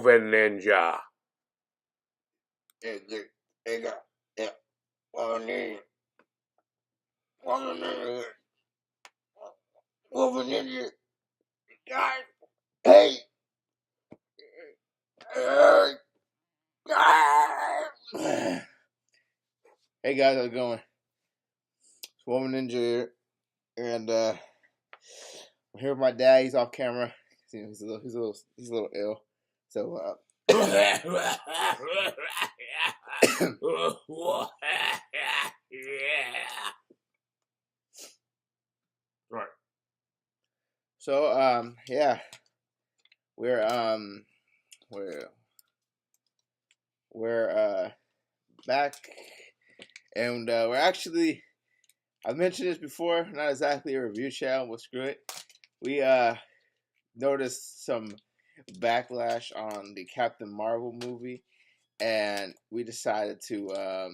moving ninja. Hey. Hey guys, how's it going? It's Woman Ninja here, and I'm here with my dad. He's off camera. He's a little ill. So Right. So yeah, we're back, and we're actually. I mentioned this before. Not exactly a review channel, but screw it. We noticed some backlash on the Captain Marvel movie, and we decided to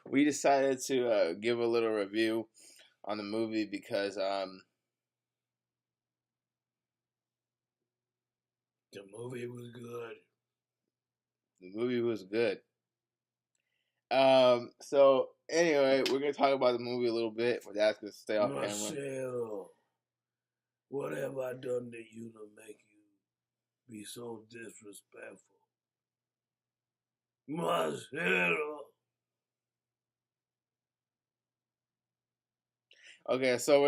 we decided to give a little review on the movie because the movie was good. The movie was good. So anyway, we're gonna talk about the movie a little bit. My dad's gonna stay off camera. Marcelo, what have I done to you to make you be so disrespectful? Marcelo. Okay, so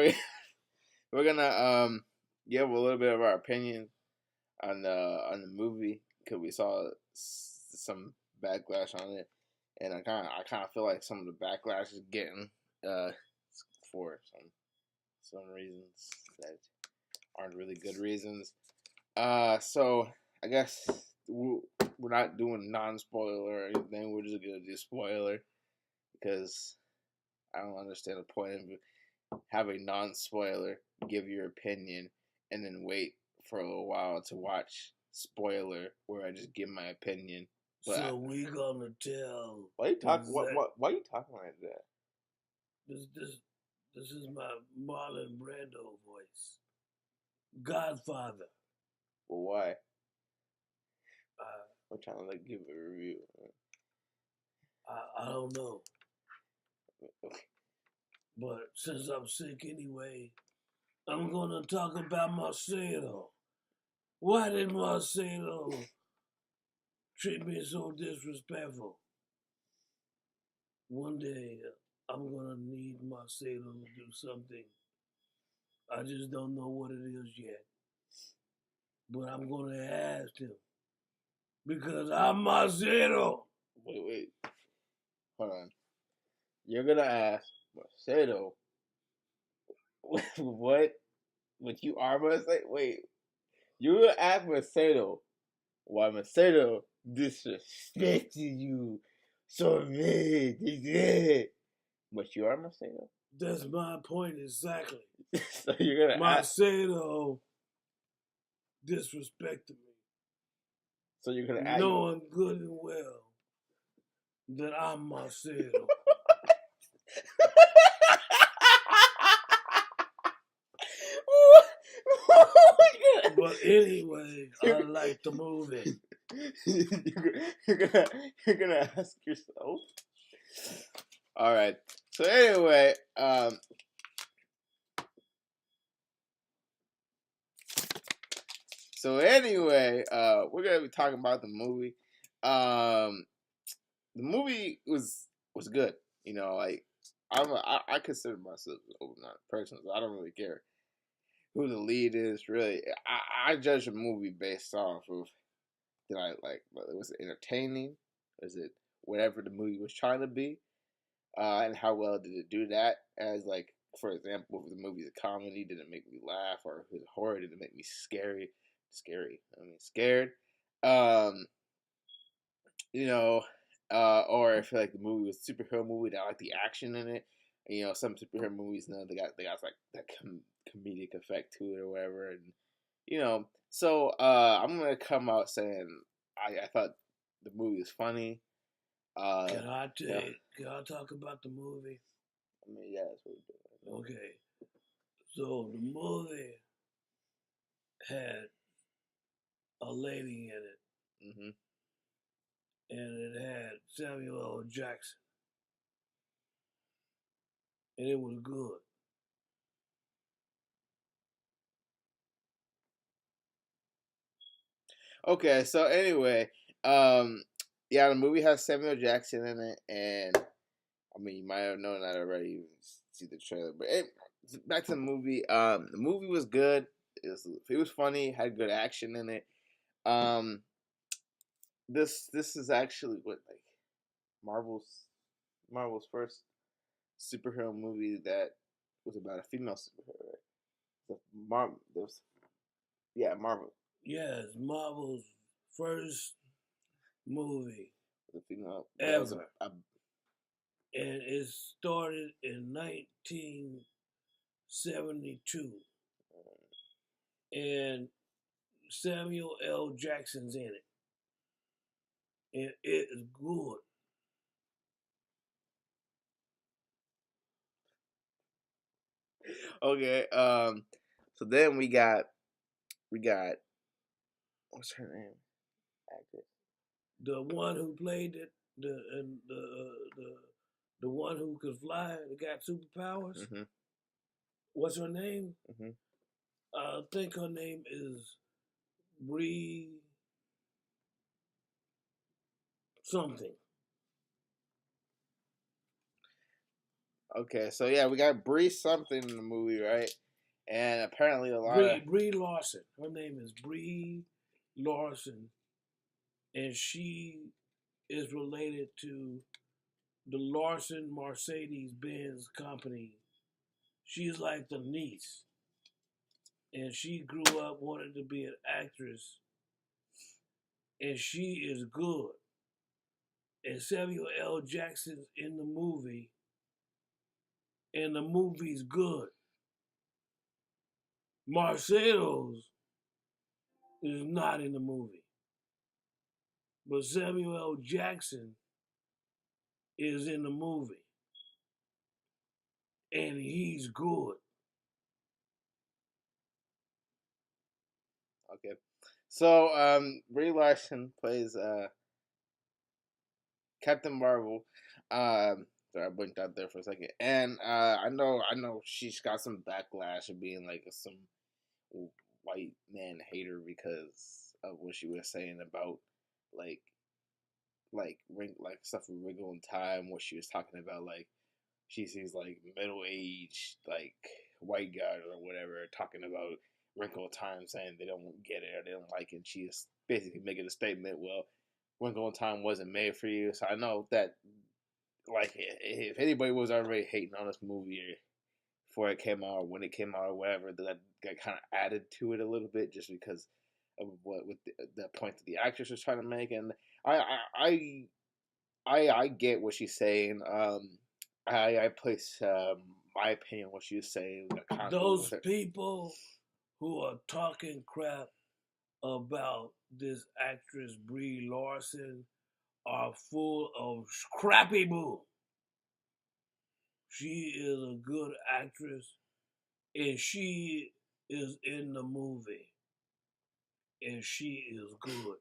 we're gonna give a little bit of our opinion on the movie because we saw some backlash on it, and I kind of feel like some of the backlash is getting for some reasons that aren't really good reasons. So I guess we're not doing non-spoiler or anything. We're just gonna do spoiler because I don't understand the point of having non-spoiler, give your opinion, and then wait for a little while to watch spoiler where I just give my opinion. But so we gonna tell. Why you talk? Why you talking like that? This is my Marlon Brando voice. Godfather. Well, why? I'm trying to give a review. I don't know. But since I'm sick anyway, I'm gonna talk about Marcelo. Why did Marcelo treat me so disrespectful? One day, I'm gonna need Marcelo to do something. I just don't know what it is yet. But I'm gonna ask him. Because I'm Marcelo. Wait. Hold on. You're gonna ask Marcelo what? But you are Marcelo? Wait. You're gonna ask Marcelo why Marcelo disrespected you so bad. But you are Marcelo? That's my point exactly. So you're gonna Marcelo disrespected me. So you're gonna knowing good and well that I'm Marcelo. But anyway, I like the movie. You're gonna ask yourself. All right. So anyway, we're gonna be talking about the movie. The movie was good. You know, like I consider myself an open person, so I don't really care who the lead is. Really, I judge a movie based off of did I like was it entertaining? Was it whatever the movie was trying to be? And how well did it do that? As like, for example, if the movie is a comedy, did it make me laugh? Or if it's horror, did it make me scared? You know, or if like the movie was a superhero movie, that I like the action in it. You know, some superhero movies, you know, they got like that comedic effect to it or whatever, and you know. So I'm gonna come out saying I thought the movie was funny. Can I talk about the movie? I mean, yeah, that's what we're doing. Okay, so the movie had a lady in it, Mm-hmm. and it had Samuel L. Jackson, and it was good. Okay, so anyway, um, yeah, the movie has Samuel Jackson in it, and I mean, you might have known that already. You see the trailer, but back to the movie was good. It was funny. Had good action in it. Um, this is actually what like Marvel's Marvel's first superhero movie that was about a female superhero. Right? So yeah, Marvel. Yes, Marvel's first movie The female that was ever, and it started in 1972, and Samuel L. Jackson's in it, and it is good. okay. So then we got what's her name? Actress. The one who played it, the one who could fly, that got superpowers. Mm-hmm. What's her name? Mm-hmm. I think her name is Bree something. Okay, so yeah, we got Bree something in the movie, right? And apparently a lot of Brie Larson. Her name is Brie Larson, and she is related to the Larson Mercedes Benz company. She's like the niece, and she grew up wanting to be an actress, and she is good. And Samuel L. Jackson's in the movie, and the movie's good. Marcelo's is not in the movie, but Samuel L. Jackson is in the movie, and he's good. okay. So Brie Larson plays Captain Marvel. Sorry, I blinked out there for a second. And I know she's got some backlash of being like some white man hater because of what she was saying about like like stuff with Wrinkle in Time, what she was talking about, like she sees like middle aged like white guy or whatever talking about Wrinkle in Time, saying they don't get it or they don't like it. And she is basically making a statement. Well, Wrinkle in Time wasn't made for you, so I know that like if anybody was already hating on this movie before it came out or when it came out or whatever, that got kind of added to it a little bit just because of what with the point that the actress was trying to make. And I I I get what she's saying. I place my opinion on what she was saying constantly with Those her. people who are talking crap about this actress Brie Larson are full of crappy bull. She is a good actress, and she is in the movie, and she is good.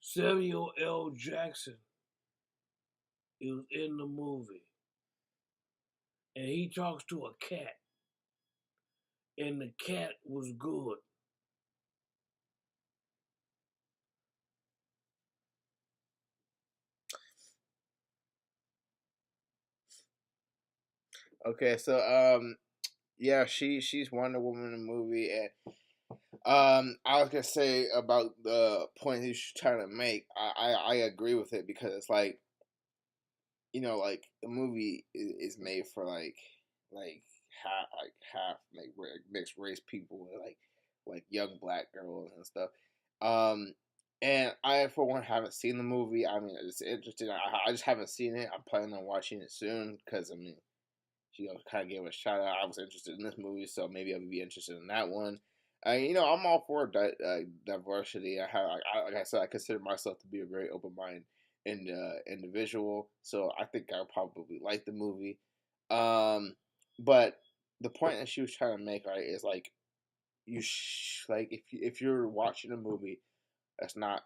Samuel L. Jackson is in the movie, and he talks to a cat, and the cat was good. Okay, so yeah, she's Wonder Woman in the movie, and I was gonna say about the point he's trying to make. I agree with it because it's like like the movie is made for like half like mixed race people, like young black girls and stuff. Um, and I for one haven't seen the movie. I mean, it's interesting. I just haven't seen it. I'm planning on watching it soon because I mean, she kind of gave a shout out. I was interested in this movie, so maybe I'll be interested in that one. I'm all for diversity. Like I said, I consider myself to be a very open mind and individual, so I think I'll probably like the movie. Um, but the point that she was trying to make, right, is like like if you're watching a movie that's not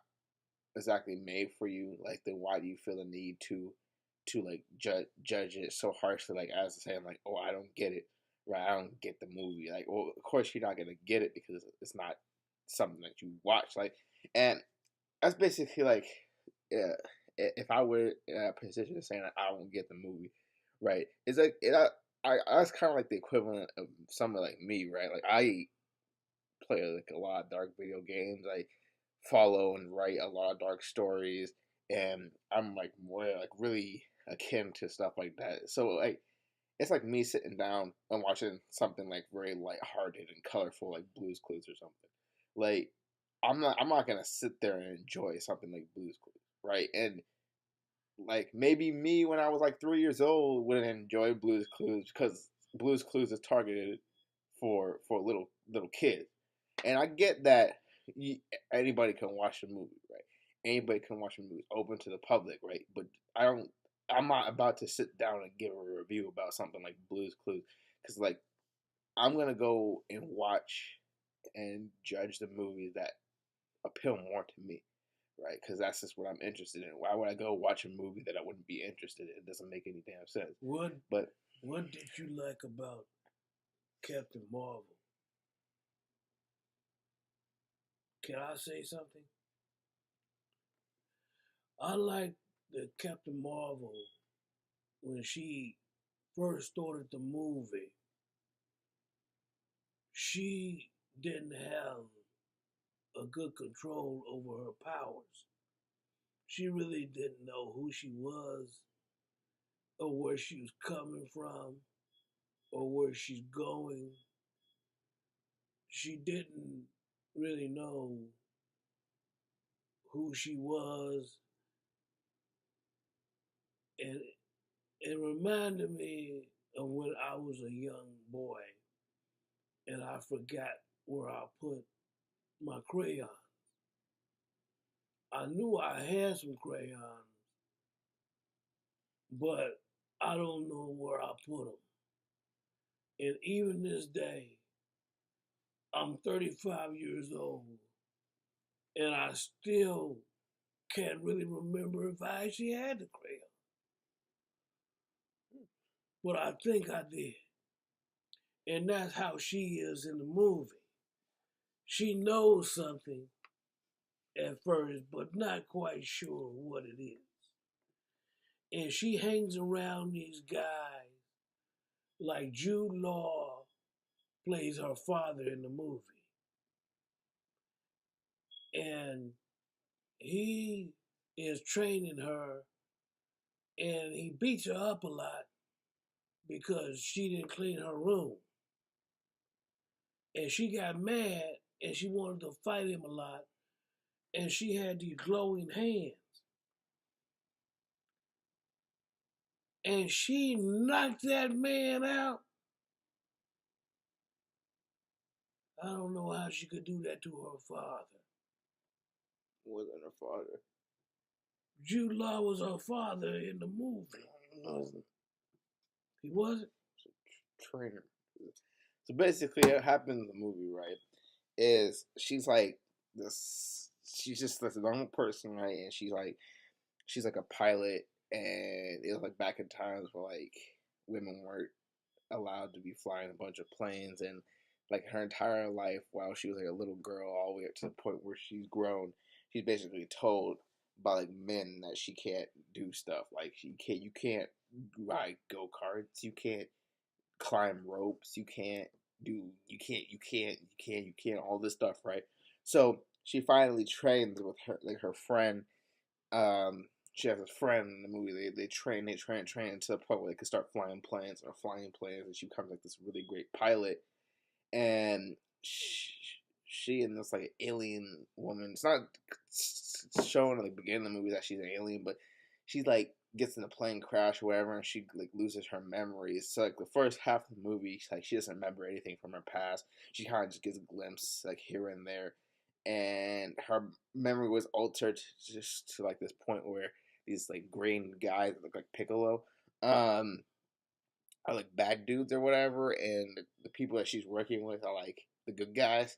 exactly made for you, like then why do you feel the need to like judge it so harshly, like as saying like, oh, I don't get it, right? I don't get the movie. Like, well, of course you're not gonna get it because it's not something that you watch. Like, and that's basically like, yeah, if I were in a position of saying that I don't get the movie, right? It's like that's kind of like the equivalent of someone like me, right? Like I play like a lot of dark video games. I follow and write a lot of dark stories, and I'm like more like really akin to stuff like that. So like it's like me sitting down and watching something like very lighthearted and colorful, like Blue's Clues or something. Like I'm not gonna sit there and enjoy something like Blue's Clues, right? And like maybe me when I was like 3 years old wouldn't enjoy Blue's Clues because Blue's Clues is targeted for little kids, and I get that you, anybody can watch the movie, right? Anybody can watch a movie. It's open to the public, right? But I don't. I'm not about to sit down and give a review about something like Blue's Clues because like I'm gonna go and watch and judge the movies that appeal more to me, right? Because that's just what I'm interested in. Why would I go watch a movie that I wouldn't be interested in? It doesn't make any damn sense. What But What did you like about Captain Marvel? Can I say something? I like the Captain Marvel when she first started the movie. She didn't have a good control over her powers. She really didn't know who she was or where she was coming from or where she's going. She didn't really know who she was, and it reminded me of when I was a young boy and I forgot where I put my crayon. I knew I had some crayons, but I don't know where I put them. And even this day, I'm 35 years old, and I still can't really remember if I actually had the crayon. But I think I did. And that's how she is in the movie. She knows something at first, but not quite sure what it is. And she hangs around these guys like Jude Law plays her father in the movie. And he is training her and he beats her up a lot because she didn't clean her room. And she got mad and she wanted to fight him a lot. And she had these glowing hands. And she knocked that man out. I don't know how she could do that to her father. wasn't her father. Jude Law was her father in the movie. No, He wasn't? trainer. So basically, what happens in the movie, right, is she's like this. She's just this normal person, right, and she's like a pilot, and it was like back in times where like women weren't allowed to be flying a bunch of planes, and like her entire life while she was like a little girl, all the way up to the point where she's grown, she's basically told by like men that she can't do stuff. Like you can't ride go karts, you can't climb ropes, you can't all this stuff, right? So she finally trains with her friend. She has a friend in the movie. They train to the point where they can start flying planes and she becomes like this really great pilot. And she and this like alien woman. It's not shown at the beginning of the movie that she's an alien, but she's like gets in a plane crash or whatever, and she like loses her memories. So like the first half of the movie, like she doesn't remember anything from her past. She kind of just gets a glimpse like here and there, and her memory was altered just to like this point where these like green guys that look like Piccolo, um, are like bad dudes or whatever, and the people that she's working with are like the good guys.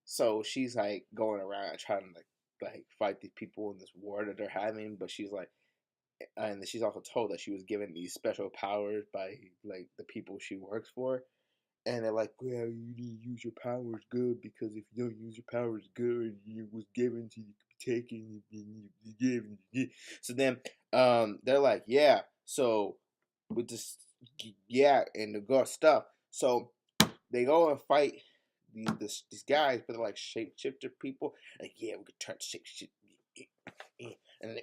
So she's like going around and trying to like fight these people in this war that they're having, but she's like, and she's also told that she was given these special powers by like the people she works for, and they're like, well, you need to use your powers good, because if you don't use your powers good, you was given to you, taken, you given. So then, they're like, yeah, so with this, yeah, and the good stuff. So they go and fight these guys, but they're like shapeshifter people. Like, yeah, we could turn shapeshifter, and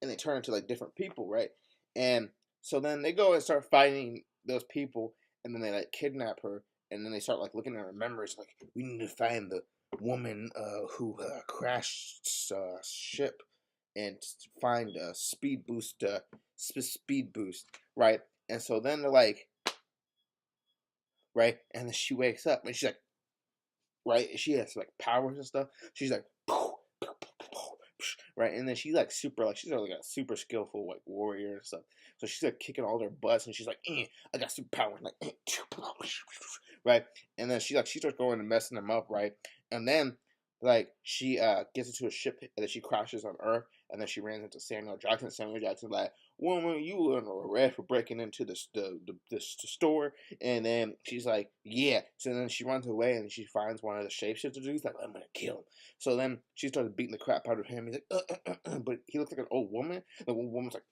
they turn into like different people, right? And so then they go and start fighting those people, and then they like kidnap her, and then they start like looking at her memories, like, we need to find the woman who crashed ship, and find a speed boost, right? And so then they're like, right, and then she wakes up and she's like, right, she has like powers and stuff. She's like, right, and then she's like super, like she's like a super skillful like warrior and stuff. So she's like kicking all their butts, and she's like, I got superpowers, like, right, and then she starts going and messing them up, right, and then like she gets into a ship, and then she crashes on Earth, and then she runs into Samuel Jackson. Samuel Jackson's like, woman, you were under arrest for breaking into the store. And then she's like, yeah. So then she runs away, and she finds one of the shapeshifter dudes, like, I'm gonna kill him. So then she starts beating the crap out of him. He's like, but he looks like an old woman. The old woman's like,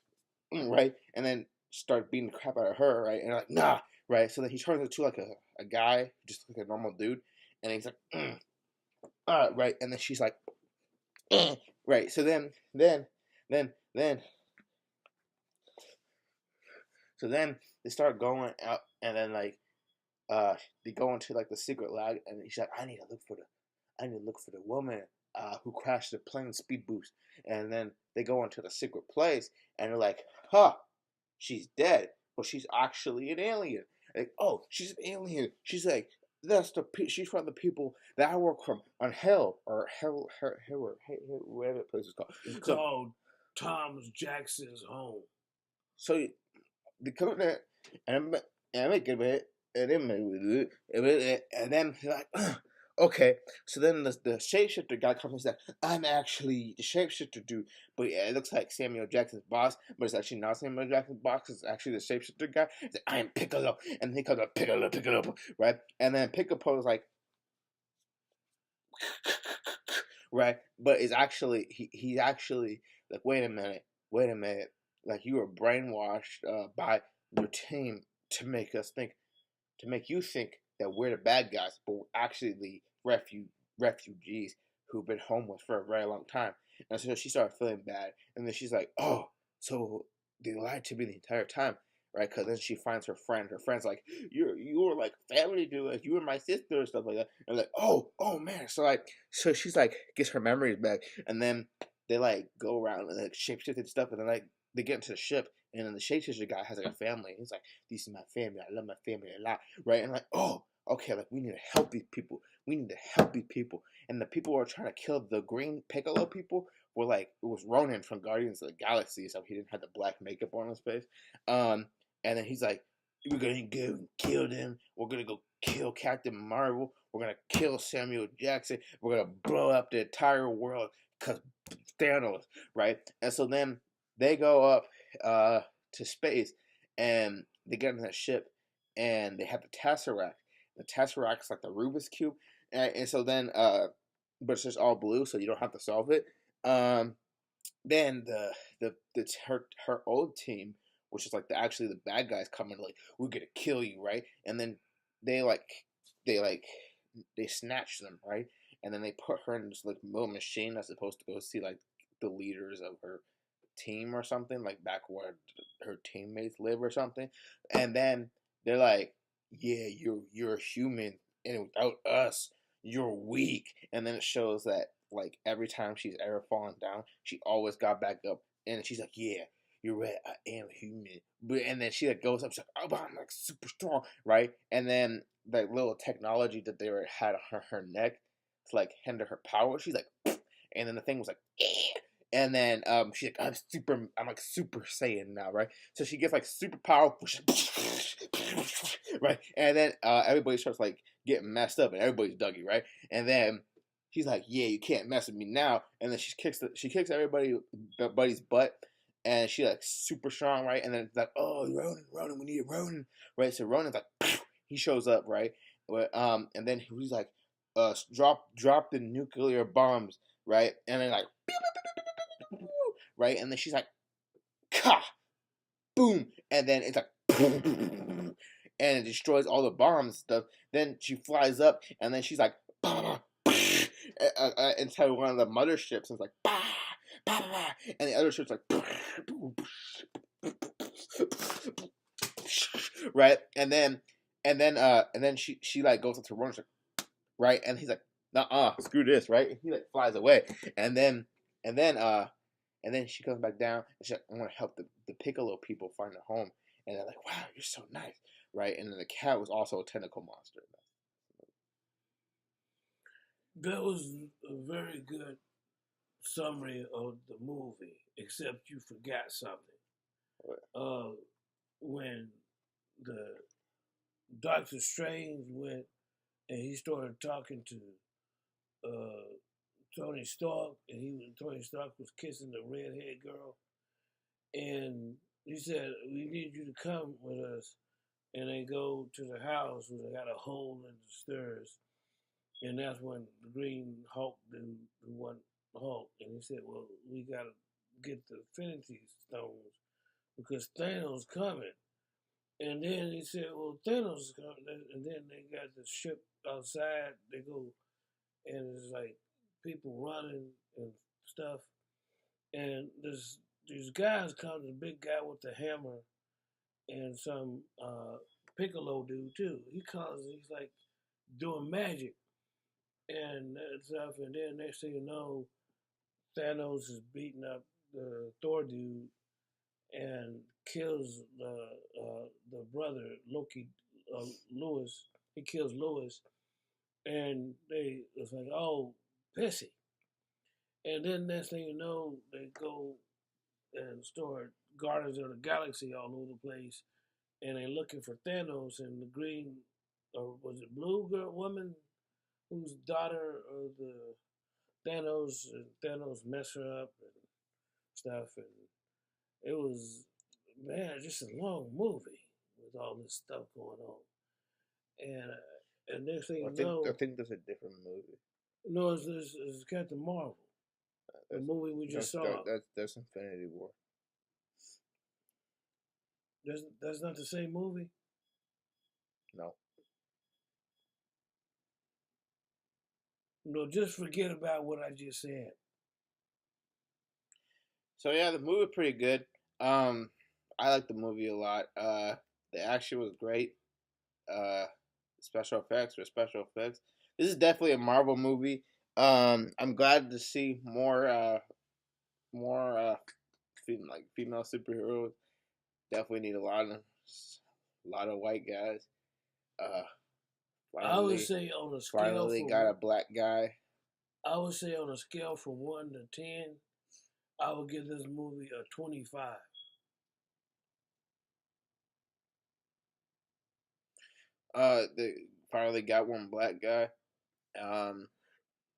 right? And then starts beating the crap out of her, right? And like, nah, right? So then he turns into like a guy, just like a normal dude. And he's like, right? And then she's like, right? So then, so then they start going out, and then like, they go into like the secret lab, and he's like, I need to look for the woman who crashed the plane speed boost. And then they go into the secret place, and they're like, huh, she's dead, but she's actually an alien. Like, oh, she's an alien. She's like, she's from the people that I work from on Hell, or whatever the place is called. It's called Thomas Jackson's Home. So they come in there, and I make it, and then he's like, okay. So then the shapeshifter guy comes and says, I'm actually the shapeshifter dude, but yeah, it looks like Samuel Jackson's boss, but it's actually not Samuel Jackson's boss. It's actually the shapeshifter guy. He's like, I am Piccolo, and he comes up, Piccolo, right? And then Piccolo is like, right, but it's actually he's actually like, wait a minute, like, you were brainwashed by your team to make you think that we're the bad guys, but we're actually the refugees who've been homeless for a very long time. And so she started feeling bad, and then she's like, oh, so they lied to me the entire time, right? Because then she finds her friend. Her friend's like, you were like family to us. You were my sister and stuff like that. And like, oh man. So she's like, gets her memories back, and then they like go around and like shapeshift and stuff, and then like they get into the ship, and then the shapeshifter guy has like a family. He's like, this is my family. I love my family a lot, right? And like, oh, okay, like, we need to help these people. And the people who are trying to kill the green Piccolo people were like, it was Ronan from Guardians of the Galaxy, so he didn't have the black makeup on his face. And then he's like, we're gonna go and kill them. We're gonna go kill Captain Marvel. We're gonna kill Samuel Jackson. We're gonna blow up the entire world because Thanos, right? And so then they go up to space, and they get in that ship, and they have the Tesseract. The Tesseract is like the Rubik's Cube, and so then but it's just all blue, so you don't have to solve it. Then her old team, which is like actually the bad guys, come in like, we're gonna kill you, right? And then they snatch them, right? And then they put her in this like little machine that's supposed to go see like the leaders of her team or something, like back where her teammates live or something. And then they're like, yeah, you're a human, and without us you're weak. And then it shows that like every time she's ever fallen down, she always got back up, and she's like, yeah, you're right, I am human. But and then she like goes up, she's like, oh, I'm like super strong, right? And then that little technology that they had on her neck to like hinder her power, she's like, and then the thing was like, And then she's like, I'm like Super Saiyan now, right? So she gets like super powerful, right? And then everybody starts like getting messed up, and everybody's Dougie, right? And then she's like, yeah, you can't mess with me now. And then she kicks everybody's butt, and she like super strong, right? And then it's like, oh, Ronan, we need a Ronan, right? So Ronan's like, he shows up, right? And then he's like, drop the nuclear bombs, right? And then like, right? And then she's like, ka, boom, and then it's like, and it destroys all the bombs and stuff. Then she flies up, and then she's like, inside one of the motherships, and it's like, and the other ship's like, right? And then she like goes up to Ronan, right? And he's like, screw this, right? And he like flies away, and then and then uh and then she comes back down and she's like, I want to help the Piccolo people find a home. And they're like, wow, you're so nice, right? And then the cat was also a tentacle monster. That was a very good summary of the movie, except you forgot something. When the Doctor Strange went and he started talking to Tony Stark, and Tony Stark was kissing the redhead girl, and he said, "We need you to come with us." And they go to the house where they got a hole in the stairs, and that's when the Green Hulk dude who won Hulk, and he said, "Well, we gotta get the Infinity Stones because Thanos coming." And then he said, "Well, Thanos is coming," and then they got the ship outside. They go, and it's like people running and stuff, and these guys come, the big guy with the hammer, and some Piccolo dude too. He's like doing magic and stuff, and then next thing you know, Thanos is beating up the Thor dude and kills the brother Loki, Lewis. He kills Lewis, and it's like, oh, pissy. And then next thing you know, they go and start Guardians of the Galaxy all over the place, and they're looking for Thanos and the green, or was it blue girl woman, whose daughter of the Thanos, and Thanos mess her up and stuff, and it was, man, just a long movie with all this stuff going on, and next thing you know, I think that's a different movie. no, it's Captain Marvel, the movie we just saw. That's Infinity War. That's not the same movie. No. No, just forget about what I just said. So yeah, the movie was pretty good. I like the movie a lot. The action was great. Special effects were special effects. This is definitely a Marvel movie. I'm glad to see more female superheroes. Definitely need a lot of white guys. I would say on a scale finally got a black guy. I would say on a scale from 1 to 10, I would give this movie a 25. They finally got one black guy.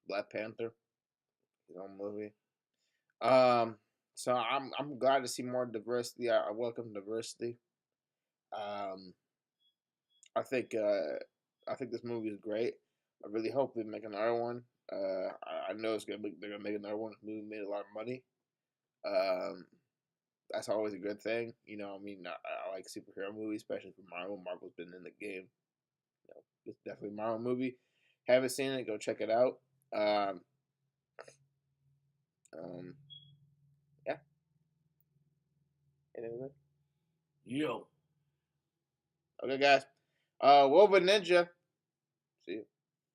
Black Panther, his own movie. So I'm glad to see more diversity. I welcome diversity. I think this movie is great. I really hope they make another one. I know they're gonna make another one. This movie made a lot of money. That's always a good thing. You know, I mean, I like superhero movies, especially for Marvel. Marvel's been in the game. You know, it's definitely a Marvel movie. Haven't seen it? Go check it out. Yeah. Yo. Okay, guys. Woba Ninja